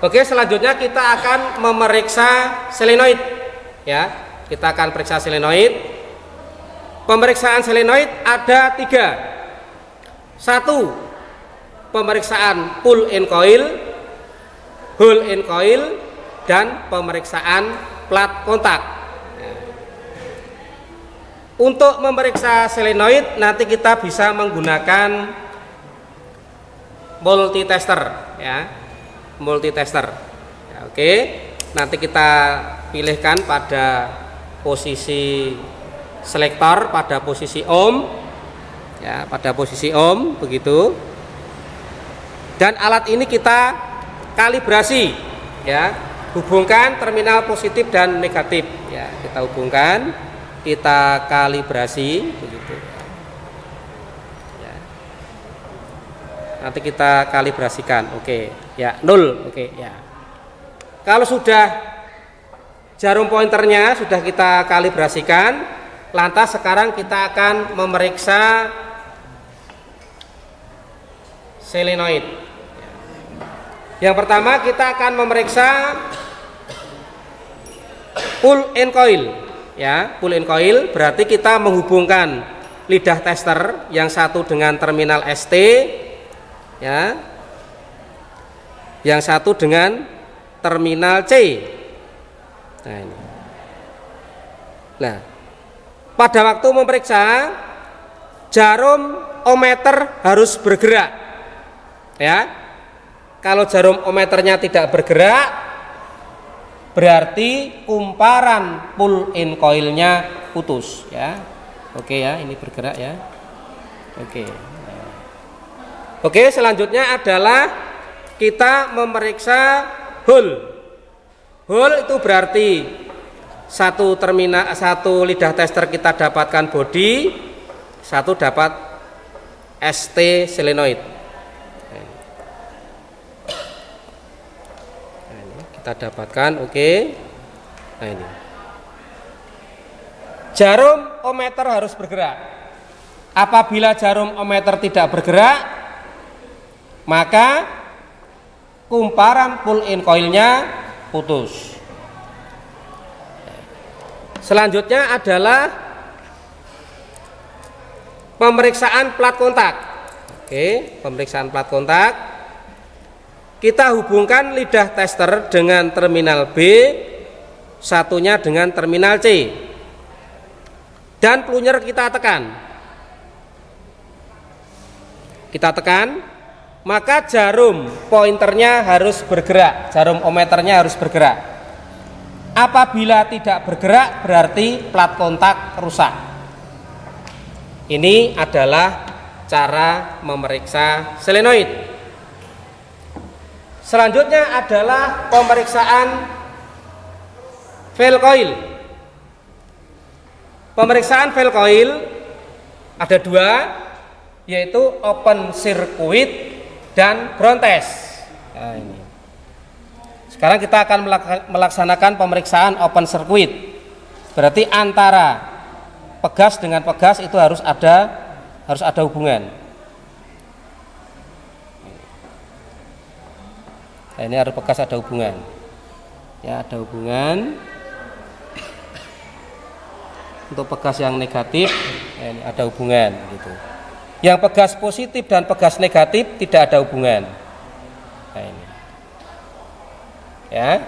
Oke, selanjutnya kita akan memeriksa selenoid. Ya, kita akan periksa selenoid. Pemeriksaan selenoid ada 3. 1. Pemeriksaan pull in coil, hole in coil, dan pemeriksaan plat kontak. Untuk memeriksa selenoid nanti kita bisa menggunakan multitester, ya, multitester. Ya, oke, nanti kita pilihkan pada posisi selektor, pada posisi ohm, ya, pada posisi ohm begitu. Dan alat ini kita kalibrasi, ya, hubungkan terminal positif dan negatif, ya, kita hubungkan, kita kalibrasi begitu. Nanti kita kalibrasikan. Oke, ya, 0. Oke, ya. Kalau sudah jarum pointernya sudah kita kalibrasikan, lantas sekarang kita akan memeriksa selenoid. Yang pertama kita akan memeriksa pull in coil, ya, pull in coil berarti kita menghubungkan lidah tester yang satu dengan terminal ST, ya, yang satu dengan terminal C. Nah, ini. Nah, pada waktu memeriksa jarum ohmmeter harus bergerak, ya. Kalau jarum ohmmeternya tidak bergerak berarti kumparan pull in coilnya putus, ya. Oke, ya, ini bergerak, ya. Oke. Oke, selanjutnya adalah kita memeriksa hole. Hole itu berarti satu terminal, satu lidah tester kita dapatkan body, satu dapat ST selenoid. Nah, ini kita dapatkan, oke. Nah, ini. Jarum ohmmeter harus bergerak. Apabila jarum ohmmeter tidak bergerak, maka kumparan pull in coilnya putus. Selanjutnya adalah pemeriksaan plat kontak. Oke, pemeriksaan plat kontak. Kita hubungkan lidah tester dengan terminal B, satunya dengan terminal C. Dan plunyer kita tekan. Kita tekan. Maka jarum pointernya harus bergerak, jarum ohmmeternya harus bergerak. Apabila tidak bergerak berarti plat kontak rusak. Ini adalah cara memeriksa selenoid. Selanjutnya adalah pemeriksaan valve coil. Pemeriksaan valve coil ada 2, yaitu open circuit dan ground test. Nah, ini. Sekarang kita akan melaksanakan pemeriksaan open circuit. Berarti antara pegas dengan pegas itu harus ada hubungan. Nah, ini harus pegas ada hubungan. Ya, ada hubungan. Untuk pegas yang negatif, ya, ini ada hubungan gitu. Yang pegas positif dan pegas negatif tidak ada hubungan. Nah, ini. Ya.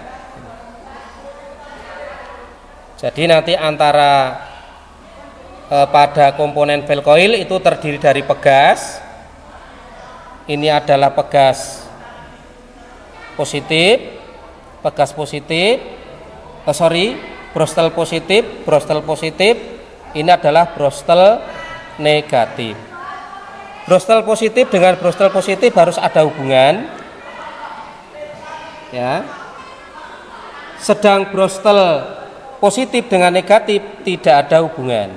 Jadi nanti antara pada komponen valve coil itu terdiri dari pegas. Ini adalah pegas positif, brostel positif. Ini adalah brostel negatif. Brostel positif dengan brostel positif harus ada hubungan, ya. Sedang brostel positif dengan negatif tidak ada hubungan.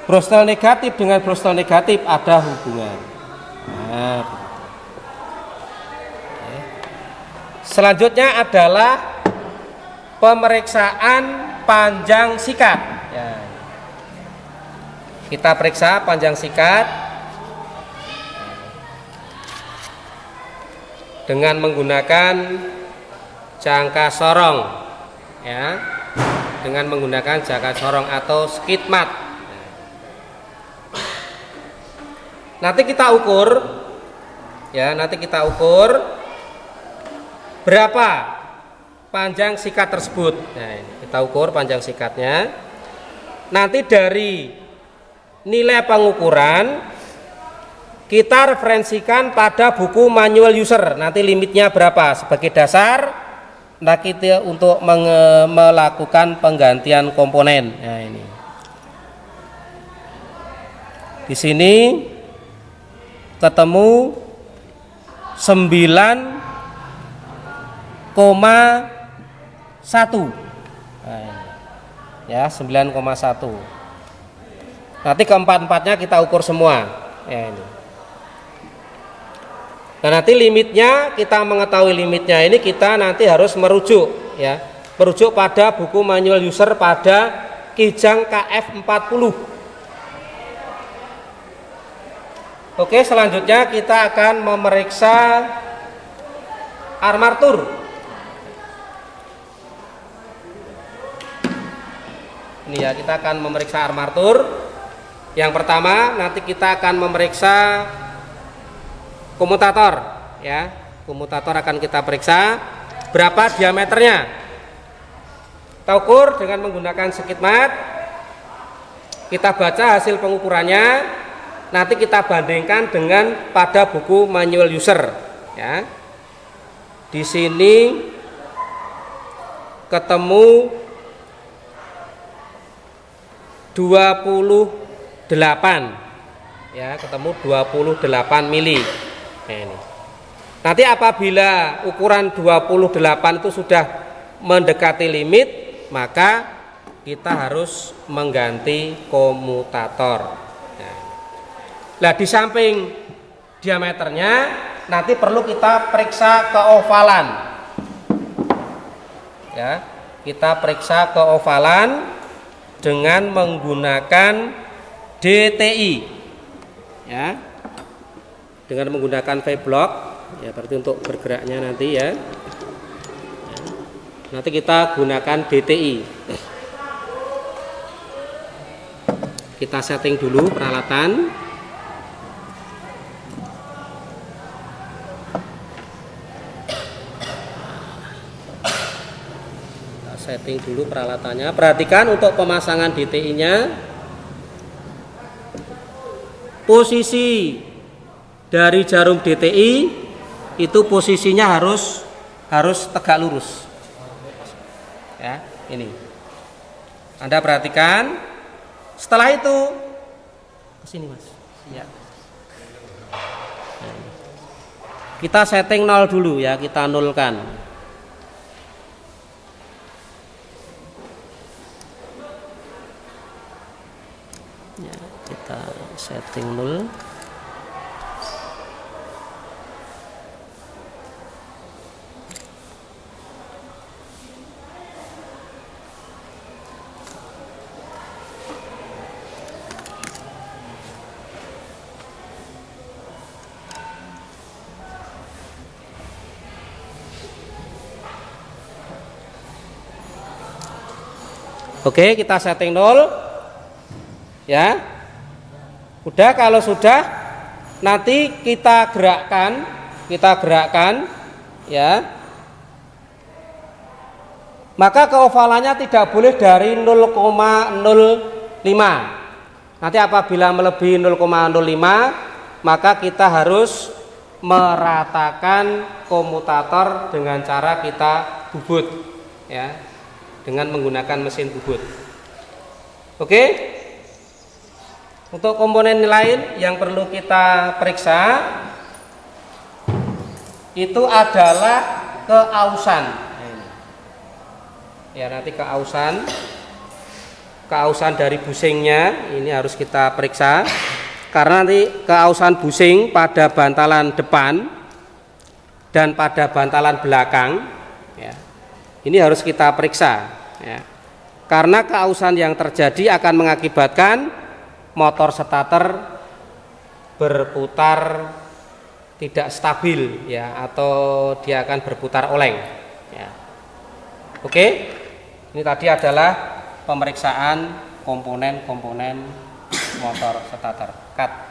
Brostel negatif dengan brostel negatif ada hubungan. Nah, selanjutnya adalah pemeriksaan panjang sikat. Ya. Kita periksa panjang sikat dengan menggunakan jangka sorong, ya, dengan menggunakan jangka sorong atau skid mat. Nanti kita ukur, ya, nanti kita ukur berapa panjang sikat tersebut. Nah, ini kita ukur panjang sikatnya. Nanti dari nilai pengukuran kita referensikan pada buku manual user. Nanti limitnya berapa sebagai dasar. Nah, kita untuk melakukan penggantian komponen. Nah, ini di sini ketemu 9,1. Nah, ya, 9,1. Nanti keempat-empatnya kita ukur semua. Ya, ini. Nah, nanti limitnya, kita mengetahui limitnya ini kita nanti harus merujuk, ya, merujuk pada buku manual user pada Kijang KF40. Oke, selanjutnya kita akan memeriksa armatur. Ini ya, kita akan memeriksa armatur. Yang pertama nanti kita akan memeriksa komutator, ya. Komutator akan kita periksa berapa diameternya. Kita ukur dengan menggunakan skid mat. Kita baca hasil pengukurannya. Nanti kita bandingkan dengan pada buku manual user, ya. Di sini ketemu 28, ya, ketemu 28 mili. Nah, ini. Nanti apabila ukuran 28 itu sudah mendekati limit, maka kita harus mengganti komutator. Nah, di samping diameternya nanti perlu kita periksa keovalan, ya, kita periksa keovalan dengan menggunakan DTI, ya, dengan menggunakan V-block, ya, berarti untuk bergeraknya nanti, ya, nanti kita gunakan DTI. Kita setting dulu peralatan. Setting dulu peralatannya. Perhatikan untuk pemasangan DTI-nya, posisi dari jarum DTI itu posisinya harus tegak lurus, ya, ini. Anda perhatikan. Setelah itu kesini, Mas, ya. Kita setting 0 dulu, ya, kita nolkan. Kita setting 0. Oke, kita setting 0, ya. Udah, kalau sudah nanti kita gerakkan, ya. Maka keovalannya tidak boleh dari 0,05. Nanti apabila melebihi 0,05, maka kita harus meratakan komutator dengan cara kita bubut, ya, dengan menggunakan mesin bubut. Oke. Untuk komponen lain yang perlu kita periksa itu adalah keausan. Ya, nanti keausan dari busingnya ini harus kita periksa, karena nanti keausan busing pada bantalan depan dan pada bantalan belakang, ya, ini harus kita periksa, ya. Karena keausan yang terjadi akan mengakibatkan motor starter berputar tidak stabil ya, atau dia akan berputar oleng ya. Oke, ini tadi adalah pemeriksaan komponen-komponen motor starter. Cut.